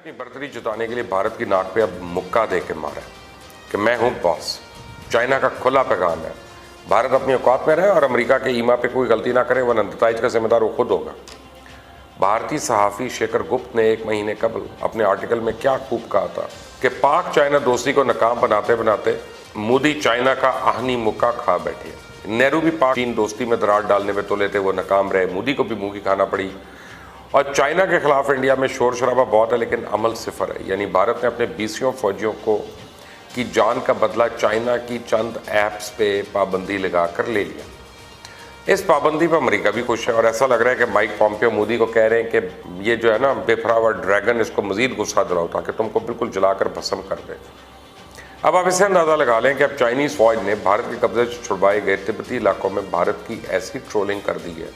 अपनी बर्तरी जताने के लिए भारत की नाक पे अब मुक्का दे के मारा कि मैं हूं बॉस। चाइना का खुला पैगाम है, भारत अपनी औकात में रहे और अमेरिका के ईमा पे कोई गलती ना करे, वरना नताइज का जिम्मेदार वो खुद होगा। भारतीय सहाफ़ी शेखर गुप्त ने 1 महीने कबल अपने आर्टिकल में क्या खूब कहा था कि पाक चाइना दोस्ती को नाकाम बनाते बनाते मोदी चाइना का आहनी मुक्का खा बैठे। नेहरू भी पाक चीन दोस्ती में दरार डालने में तुले थे, वो नाकाम रहे। मोदी को भी मुंह की खाना पड़ी। और चाइना के खिलाफ इंडिया में शोर शराबा बहुत है, लेकिन अमल सिफर है। यानी भारत ने अपने 20 फौजियों को की जान का बदला चाइना की चंद ऐप्स पे पाबंदी लगा कर ले लिया। इस पाबंदी पर अमेरिका भी खुश है और ऐसा लग रहा है कि माइक पॉम्पियो मोदी को कह रहे हैं कि ये जो है ना बेफरा हुआ ड्रैगन, इसको मजीद गुस्सा दिलाओ ताकि तुमको बिल्कुल जलाकर भस्म कर दे। अब आप इसे अंदाज़ा लगा लें कि अब चाइनीज़ फौज ने भारत के कब्जे से छुड़वाए गए तिब्बती इलाकों में भारत की ऐसी ट्रोलिंग कर दी है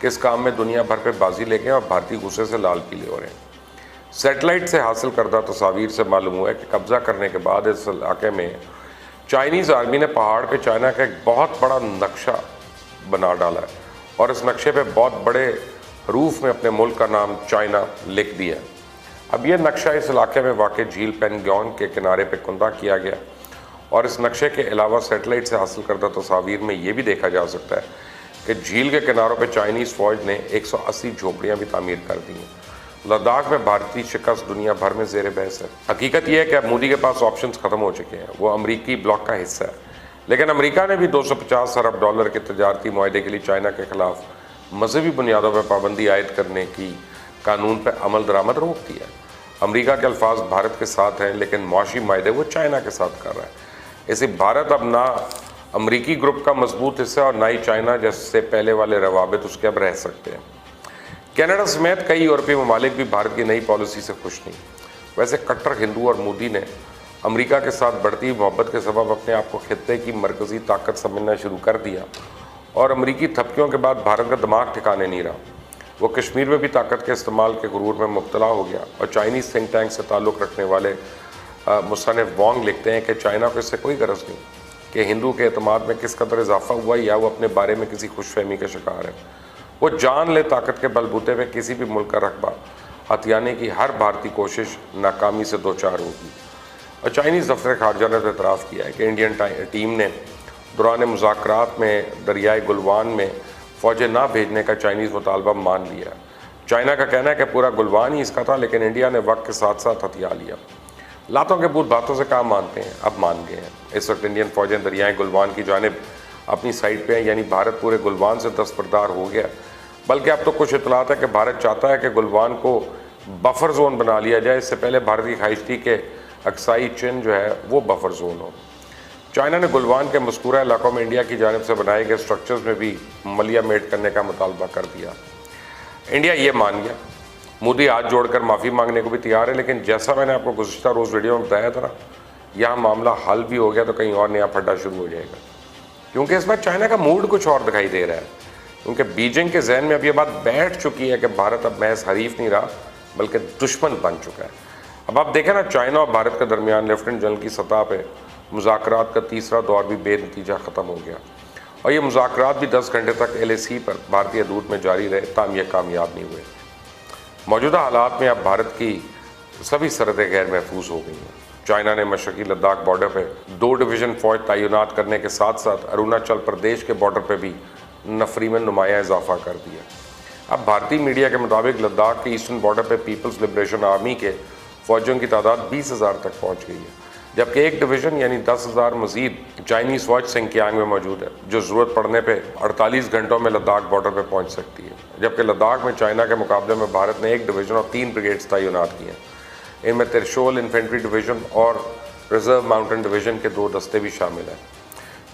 कि इस काम में दुनिया भर पे बाजी ले गए और भारतीय गुस्से से लाल पीले हो रहे हैं। सैटेलाइट से हासिल करदा तस्वीर से मालूम हुआ है कि कब्जा करने के बाद इस इलाके में चाइनीज़ आर्मी ने पहाड़ पे चाइना का एक बहुत बड़ा नक्शा बना डाला है और इस नक्शे पे बहुत बड़े हरूफ में अपने मुल्क का नाम चाइना लिख दिया है। अब ये नक्शा इस इलाके में वाक़ झील पेंगोंग के किनारे पे कुंदा किया गया और इस नक्शे के अलावा सैटेलाइट से हासिल करदा तस्वीर में ये भी देखा जा सकता है कि झील के किनारों पे चाइनीज़ फ़ौज ने 180 झोपड़ियाँ भी तामीर कर दी हैं। लद्दाख में भारतीय शिकस्त दुनिया भर में ज़ेर बहस है। हकीकत यह है कि अब मोदी के पास ऑप्शंस ख़त्म हो चुके हैं, वो अमरीकी ब्लॉक का हिस्सा है। लेकिन अमेरिका ने भी $250 अरब के तजारती मुआहदे के लिए चाइना के खिलाफ मजहबी बुनियादों पर पाबंदी आयद करने की कानून पर अमल दरामद रोक दिया है। अमेरिका के अल्फाज भारत के साथ हैं, लेकिन मुआशी मुआहदे वो चाइना के साथ कर रहा है। इसे भारत अब ना अमरीकी ग्रुप का मजबूत हिस्सा और ना ही चाइना जैसे पहले वाले रवाबित उसके अब रह सकते हैं। कनाडा समेत कई यूरोपीय ममालिक भी भारत की नई पॉलिसी से खुश नहीं। वैसे कट्टर हिंदू और मोदी ने अमेरिका के साथ बढ़ती मोहब्बत के सबब अपने आप को खित्ते की मरकज़ी ताकत समझना शुरू कर दिया और अमरीकी थपकियों के बाद भारत का दिमाग ठिकाने नहीं रहा। वो कश्मीर में भी ताकत के इस्तेमाल के गुरूर में मुब्तला हो गया और चाइनीज़ थिंक टैंक से ताल्लुक़ रखने वाले मुसन्निफ़ वॉन्ग लिखते हैं कि चाइना को इससे कोई गरज नहीं कि हिंदू के एतमाद में किस कदर इजाफा हुआ या वो अपने बारे में किसी खुशफहमी का शिकार है। वो जान ले ताकत के बलबूते पे किसी भी मुल्क का रकबा हथियाने की हर भारतीय कोशिश नाकामी से दो चार होगी। और चाइनीज़ दफ्तर खारजा ने तो एतराफ़ किया है कि इंडियन टीम ने दौरान मुज़ाकरात में दरियाए गुलवान में फ़ौजें ना भेजने का चाइनीज़ मुतालबा मान लिया। चाइना का कहना है कि पूरा गुलवान ही इसका था, लेकिन इंडिया ने वक्त के साथ साथ हथिया लिया। लातों के बूत बातों से काम मानते हैं, अब मान गए हैं। इस वक्त इंडियन फ़ौजें दरियाए गुलवान की जानिब अपनी साइड पे हैं, यानी भारत पूरे गुलवान से दस्तबरदार हो गया। बल्कि अब तो कुछ इतलात है कि भारत चाहता है कि गुलवान को बफर जोन बना लिया जाए। इससे पहले भारत की ख्वाहिश थी कि अक्साई चीन जो है वो बफर जोन हो। चाइना ने गुलवान के मज़कूरा इलाकों में इंडिया की जानिब से बनाए गए स्ट्रक्चर्स में भी मलिया मेट करने का मुतालबा कर दिया। इंडिया ये मान गया। मोदी हाथ जोड़कर माफ़ी मांगने को भी तैयार है, लेकिन जैसा मैंने आपको गुज़िश्ता रोज़ वीडियो में बताया था ना, यहाँ मामला हल भी हो गया तो कहीं और नया फड्डा शुरू हो जाएगा, क्योंकि इस बार चाइना का मूड कुछ और दिखाई दे रहा है। क्योंकि बीजिंग के जहन में अब ये बात बैठ चुकी है कि भारत अब महज हरीफ नहीं रहा बल्कि दुश्मन बन चुका है। अब आप देखें ना, चाइना और भारत के दरमियान लेफ्टिनेंट जनरल की सतह पर मुज़ाकरात का तीसरा दौर भी बेनतीजा ख़त्म हो गया और ये मुज़ाकरात भी 10 घंटे तक LAC पर भारतीय दूत में जारी रहे, ताम ये कामयाब नहीं हुए। मौजूदा हालात में अब भारत की सभी सरहदें गैर महफूज हो गई हैं। चाइना ने मशरक़ी लद्दाख बॉर्डर पर 2 डिवीज़न फ़ौज तैनात करने के साथ साथ अरुणाचल प्रदेश के बॉर्डर पर भी नफरी में नुमाया इजाफा कर दिया। अब भारतीय मीडिया के मुताबिक लद्दाख के ईस्टर्न बॉर्डर पर पीपल्स लिबरेशन आर्मी के फ़ौजियों की तादाद 20,000 तक पहुँच गई है, जबकि एक डिवीज़न यानी 10,000 मजीद चाइनीज़ फ़ौज सिंकियांग में मौजूद है, जो ज़रूरत पड़ने पे 48 घंटों में लद्दाख बॉर्डर पे पहुंच सकती है। जबकि लद्दाख में चाइना के मुकाबले में भारत ने 1 डिवीज़न और 3 ब्रिगेड्स तैनात किए हैं। इनमें त्रिशूल इन्फेंट्री डिवीज़न और रिजर्व माउंटेन डिवीज़न के 2 दस्ते भी शामिल हैं।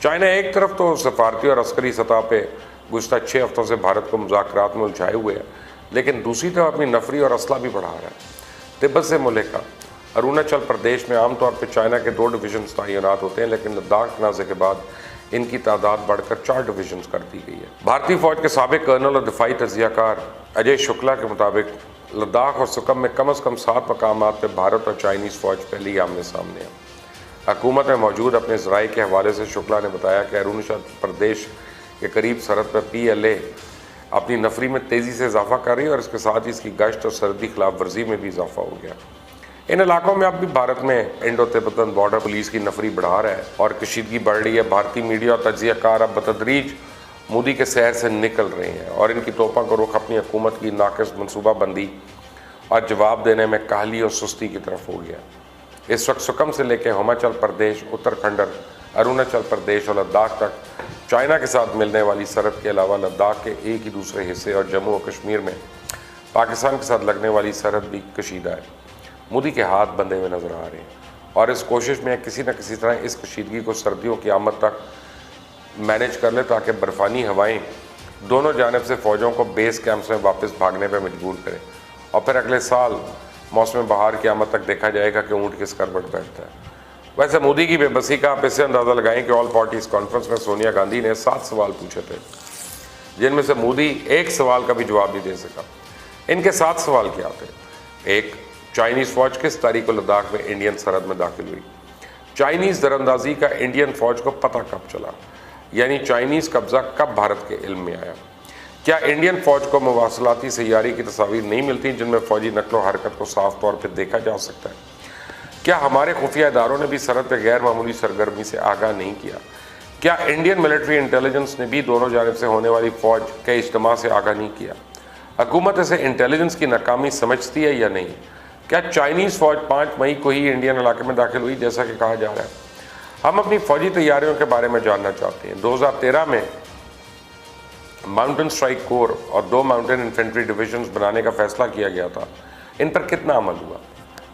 चाइना एक तरफ तो सफारती और अस्करी सतह पर गुज़श्ता 6 हफ्तों से भारत को मुज़ाकरात में उलझाए हुए है, लेकिन दूसरी तरफ अपनी नफरी और असला भी बढ़ा रहा है। तिब्बत से मुल्का अरुणाचल प्रदेश में आमतौर पर चाइना के 2 डिवीज़न तैनात होते हैं, लेकिन लद्दाख तनाज़े के बाद इनकी तादाद बढ़कर 4 डिवीज़न कर दी गई है। भारतीय फ़ौज के साबिक़ कर्नल और दिफाई तजियाकार अजय शुक्ला के मुताबिक लद्दाख और सुकम में कम अज़ कम 7 मकामात पर भारत और चाइनीज़ फ़ौज पहले ही आमने सामने है। हुकूमत में मौजूद अपने ज़राए के हवाले से शुक्ला ने बताया कि अरुणाचल प्रदेश के करीब सरहद पर PLA अपनी नफरी में तेज़ी से इजाफा कर रही है और इसके साथ ही इसकी गश्त और सरहदी खिलाफ वर्जी में भी इजाफा हो गया। इन इलाकों में अब भी भारत में इंडो तिब्बतन बॉर्डर पुलिस की नफरी बढ़ा रहा है और कशीदगी बढ़ रही है। भारतीय मीडिया और तज्जियाकार अब बतदरीज मोदी के शहर से निकल रहे हैं और इनकी तोपों का रुख अपनी हुकूमत की नाक़िस मनसूबाबंदी और जवाब देने में काहली और सुस्ती की तरफ हो गया। इस वक्त सुकम से लेकर हिमाचल प्रदेश, उत्तराखंड, अरुणाचल प्रदेश और लद्दाख तक चाइना के साथ मिलने वाली सरहद के अलावा लद्दाख के एक ही दूसरे हिस्से और जम्मू और कश्मीर में पाकिस्तान के साथ लगने वाली सरहद भी कशीदा है। मोदी के हाथ बंधे हुए नजर आ रहे हैं और इस कोशिश में किसी न किसी तरह इस कशीदगी को सर्दियों की आमद तक मैनेज कर ले ताकि बर्फानी हवाएं दोनों जानब से फ़ौजों को बेस कैंप्स में वापस भागने पर मजबूर करें और फिर अगले साल मौसम बहार की आमद तक देखा जाएगा कि ऊँट किस करवट बैठता है। वैसे मोदी की बेबसी का आप इससे अंदाज़ा लगाएं कि ऑल पार्टीज़ कॉन्फ्रेंस में सोनिया गांधी ने 7 सवाल पूछे थे, जिनमें से मोदी एक सवाल का भी जवाब नहीं दे सका। इनके 7 सवाल क्या थे? 1. चाइनीज़ फ़ौज किस तारीख को लद्दाख में इंडियन सरहद में दाखिल हुई? चाइनीज़ दरअंदाजी का इंडियन फ़ौज को पता कब चला, यानी चाइनीज़ कब्ज़ा कब भारत के इल्म में आया? क्या इंडियन फ़ौज को मवासलाती सैयारी की तस्वीर नहीं मिलती जिनमें फ़ौजी नकलो हरकत को साफ तौर पर देखा जा सकता है? क्या हमारे खुफिया इदारों ने भी सरहद पर गैर मामूली सरगर्मी से आगाह नहीं किया? क्या इंडियन मिलिट्री इंटेलिजेंस ने भी दोनों जानिब से होने वाली फ़ौज के इज्तिमा से आगाह नहीं किया? हुकूमत इसे इंटेलिजेंस की नाकामी समझती है या नहीं? क्या चाइनीज़ फ़ौज 5 मई को ही इंडियन इलाके में दाखिल हुई जैसा कि कहा जा रहा है? हम अपनी फ़ौजी तैयारियों के बारे में जानना चाहते हैं। 2013 में माउंटेन स्ट्राइक कोर और 2 माउंटेन इन्फेंट्री डिविजन्स बनाने का फैसला किया गया था, इन पर कितना अमल हुआ?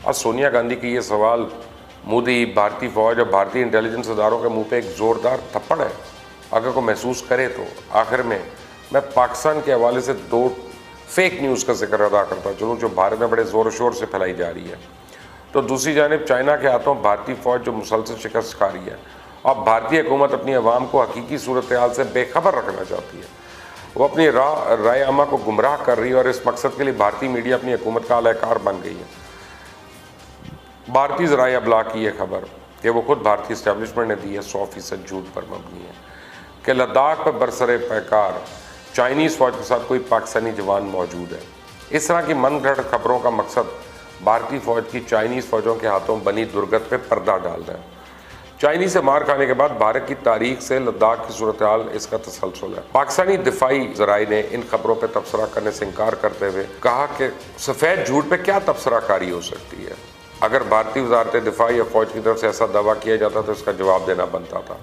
और सोनिया गांधी की ये सवाल मोदी, भारतीय फ़ौज और भारतीय इंटेलिजेंस इदारों के मुंह पे एक ज़ोरदार थप्पड़ है अगर को महसूस करे तो। आखिर में मैं पाकिस्तान के हवाले से 2 फेक न्यूज़ का जिक्र अदा करता चलूँ जो भारत में बड़े ज़ोर शोर से फैलाई जा रही है। तो दूसरी जानिब चाइना के हाथों भारतीय फ़ौज जो मुसलसल शिकस्त खा रही है और भारतीय हुकूमत अपनी आवाम को हकीकी सूरत हाल से बेखबर रखना चाहती है। वो अपनी राय आमा को गुमराह कर रही है और इस मकसद के लिए भारतीय मीडिया अपनी हुकूमत का अलहकार बन गई है। भारतीय ज़राए अबलाग की यह खबर कि वो खुद भारतीय इस्टेब्लिशमेंट ने दी है 100% झूठ पर मबनी है कि लद्दाख पर बरसरे पैकार चाइनीज़ फ़ौज के साथ कोई पाकिस्तानी जवान मौजूद है। इस तरह की मनगढ़ंत खबरों का मकसद भारतीय फ़ौज की चाइनीज़ फ़ौजों के हाथों बनी दुर्गत पर पर्दा डालना है। चाइनीज़ से मार खाने के बाद भारत की तारीख से लद्दाख की सूरत हाल इसका तसलसल है। पाकिस्तानी दिफाई ज़राए ने इन खबरों पर तबसरा करने से इनकार करते हुए कहा कि सफ़ेद झूठ पर क्या तबसराकारी हो सकती है। अगर भारतीय वज़ारत दिफा या फ़ौज की तरफ से ऐसा दावा किया जाता तो इसका जवाब देना बनता था।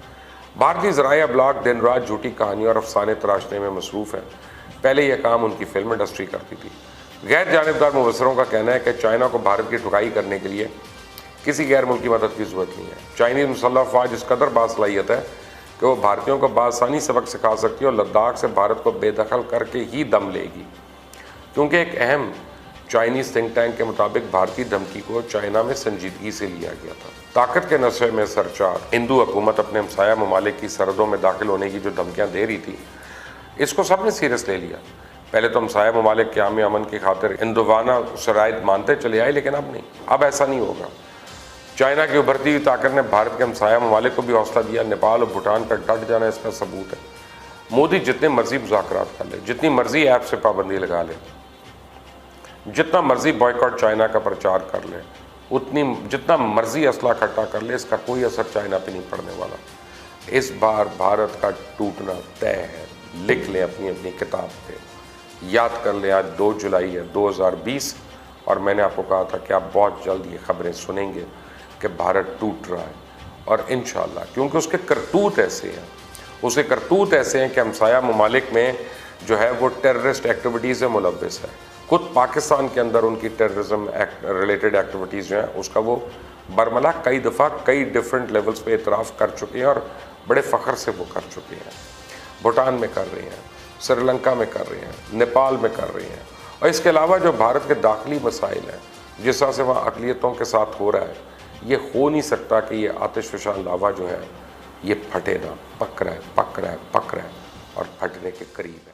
भारतीय ज़राए अबलाग दिन रात झूठी कहानियों और अफसाने तराशने में मसरूफ़ हैं। पहले यह काम उनकी फिल्म इंडस्ट्री करती थी। गैर जानिबदार मुबसरों का कहना है कि चाइना को भारत की ठुकाई करने के लिए किसी गैर मुल्की मदद की ज़रूरत नहीं है। चाइनीज़ मुसल्लह फ़ौज इस कदर बासलाहियत है कि वो भारतीयों को बासानी सबक सिखा सकती है और लद्दाख से भारत को बेदखल करके ही दम लेगी, क्योंकि एक अहम चाइनीज़ थिंक टैंक के मुताबिक भारतीय धमकी को चाइना में संजीदगी से लिया गया था। ताकत के नशे में सरचार हिंदू हुकूमत अपने हमसाया ममालिक की सरहदों में दाखिल होने की जो धमकियाँ दे रही थी, इसको सबने सीरियस ले लिया। पहले तो हमसाया ममालिक के आम अमन की खातिर हिंदुवाना शराइत मानते चले आए, लेकिन अब नहीं, अब ऐसा नहीं होगा। चाइना की उभरती हुई ताकत ने भारत के हमसाया ममालिक को भी हौसला दिया। नेपाल और भूटान पर डट जाना इसका सबूत है। मोदी जितने मर्जी मुज़ाकरात कर ले, जितनी मर्जी ऐप से पाबंदी लगा ले, जितना मर्जी बॉयकॉट चाइना का प्रचार कर ले, जितना मर्जी असला इकट्ठा कर ले, इसका कोई असर चाइना पे नहीं पड़ने वाला। इस बार भारत का टूटना तय है। लिख लें अपनी अपनी किताब पे, याद कर लें आज 2 जुलाई है 2020 और मैंने आपको कहा था कि आप बहुत जल्द ये खबरें सुनेंगे कि भारत टूट रहा है। और इंशाअल्लाह, क्योंकि उसके करतूत ऐसे हैं, उसके करतूत ऐसे हैं कि हमसाया ममालिक में जो है वो टेररिस्ट एक्टिविटीज़ में मुलव्वस है। खुद पाकिस्तान के अंदर उनकी टेररिज्म रिलेटेड एक्टिविटीज़ जो हैं उसका वो बरमला कई दफ़ा कई डिफरेंट लेवल्स पे इतराफ़ कर चुके हैं और बड़े फ़ख्र से वो कर चुके हैं। भूटान में कर रहे हैं, श्रीलंका में कर रहे हैं, नेपाल में कर रहे हैं। और इसके अलावा जो भारत के दाखिली मसाइल हैं, जिस तरह से वहाँ अक़लियतों के साथ हो रहा है, ये हो नहीं सकता कि ये आतिशफ़शान लावा जो है ये फटे ना। पक रहा है और फटने के करीब है।